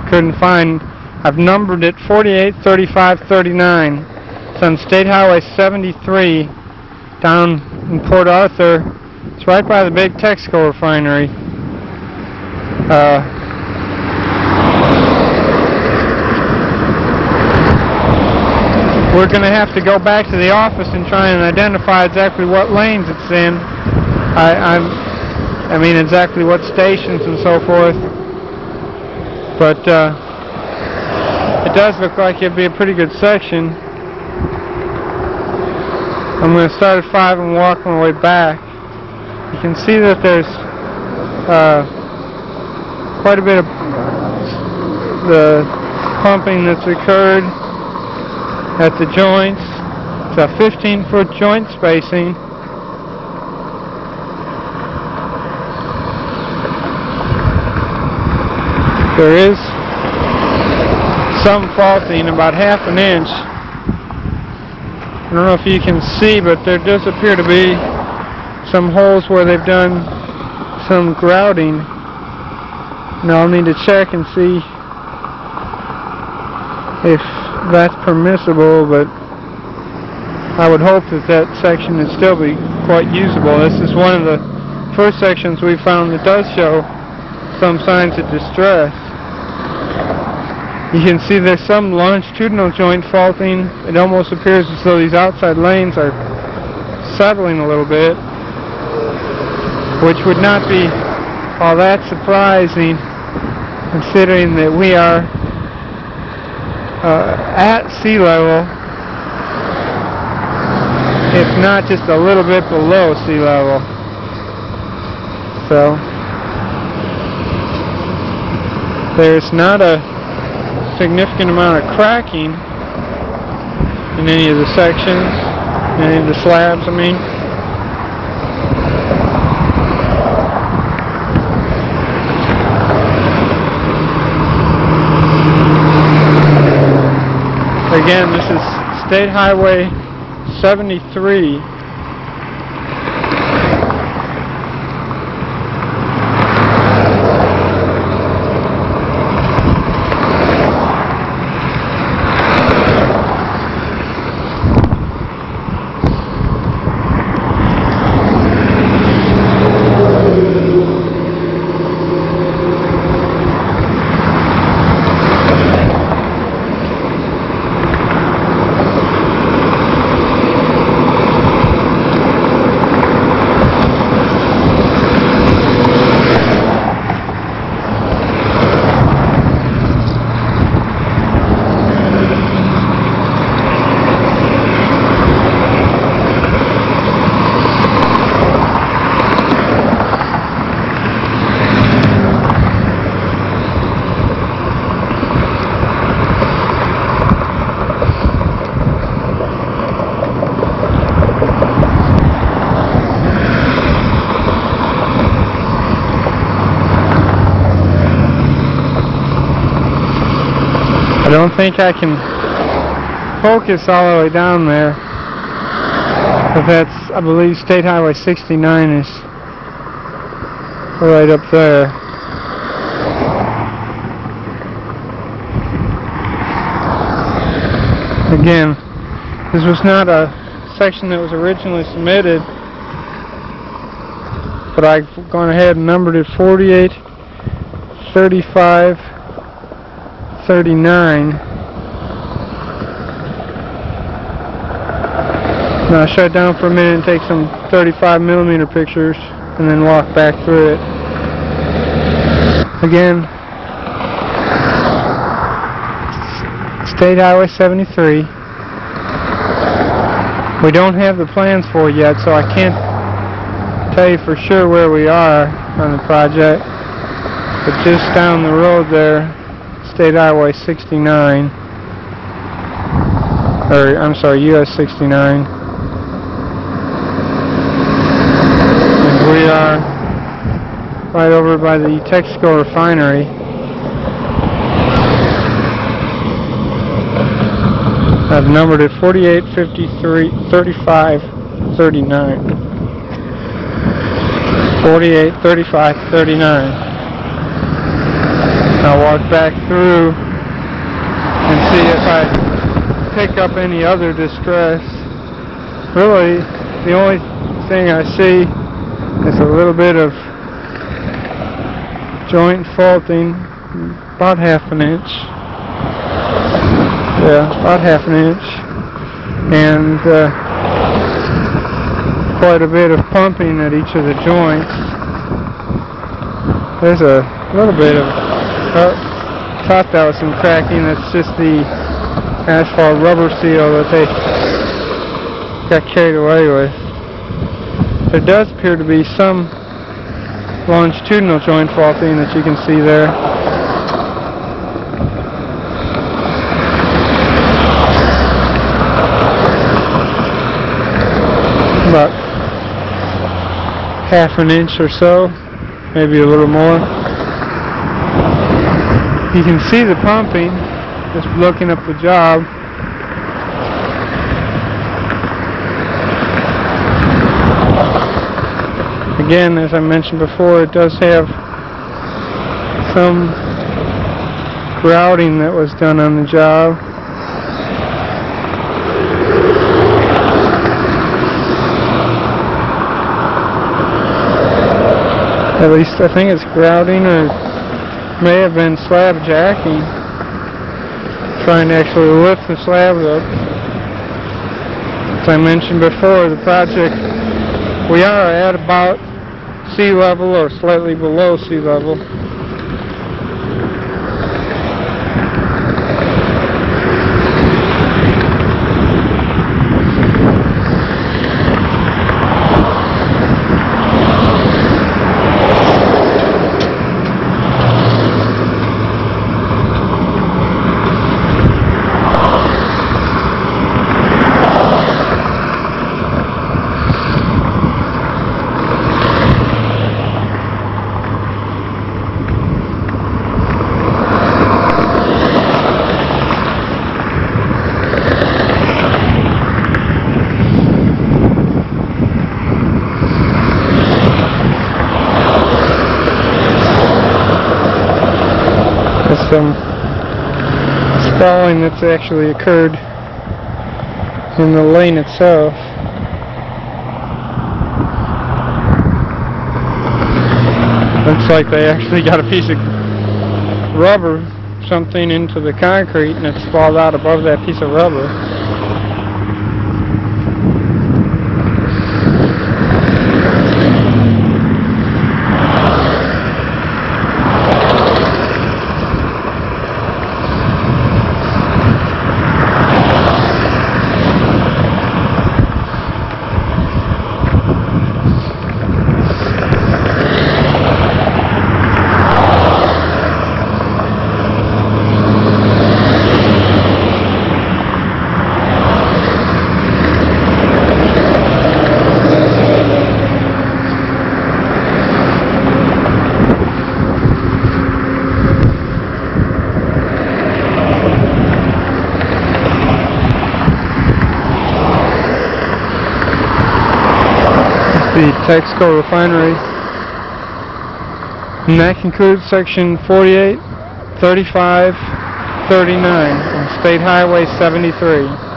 couldn't find. I've numbered it 48, 35, 39. It's on State Highway 73 down in Port Arthur. It's right by the big Texaco refinery. We're going to have to go back to the office and try and identify exactly what lanes it's in. I mean exactly what stations and so forth. But it does look like it'd be a pretty good section. I'm going to start at 5 and walk my way back. You can see that there's quite a bit of the pumping that's occurred at the joints. It's a 15-foot joint spacing. There is some faulting, about half an inch. I don't know if you can see, but there does appear to be some holes where they've done some grouting. Now I'll need to check and see if that's permissible, but I would hope that that section would still be quite usable. This is one of the first sections we found that does show some signs of distress. You can see there's some longitudinal joint faulting. It almost appears as though these outside lanes are settling a little bit, which would not be all that surprising considering that we are at sea level, if not just a little bit below sea level. So there's not a significant amount of cracking in any of the sections, any of the slabs, I mean. Again, this is State Highway 73. I don't think I can focus all the way down there, but that's, I believe, State Highway 69 is right up there. Again, this was not a section that was originally submitted, but I've gone ahead and numbered it 48, 35, 39. Now I'll shut it down for a minute and take some 35mm pictures and then walk back through it. Again, State Highway 73. We don't have the plans for it yet, so I can't tell you for sure where we are on the project, but just down the road there, State Highway 69, or I'm sorry, US 69, and we are right over by the Texaco refinery. I've numbered it 48, 53, 35, 39. 48, 35, 39. I'll walk back through and see if I pick up any other distress. Really, the only thing I see is a little bit of joint faulting, about half an inch. Yeah, about half an inch. And quite a bit of pumping at each of the joints. There's a little bit of, thought that was some cracking. That's just the asphalt rubber seal that they got carried away with. There does appear to be some longitudinal joint faulting that you can see there. About half an inch or so, maybe a little more. You can see the pumping just looking up the job. Again, as I mentioned before, it does have some grouting that was done on the job. At least I think it's grouting, or may have been slab jacking, trying to actually lift the slabs up. As I mentioned before, the project, we are at about sea level or slightly below sea level. Some spalling that's actually occurred in the lane itself. Looks like they actually got a piece of rubber, something into the concrete, and it's spalled out above that piece of rubber. The Texaco Refinery. And that concludes section 48, 35, 39 on State Highway 73.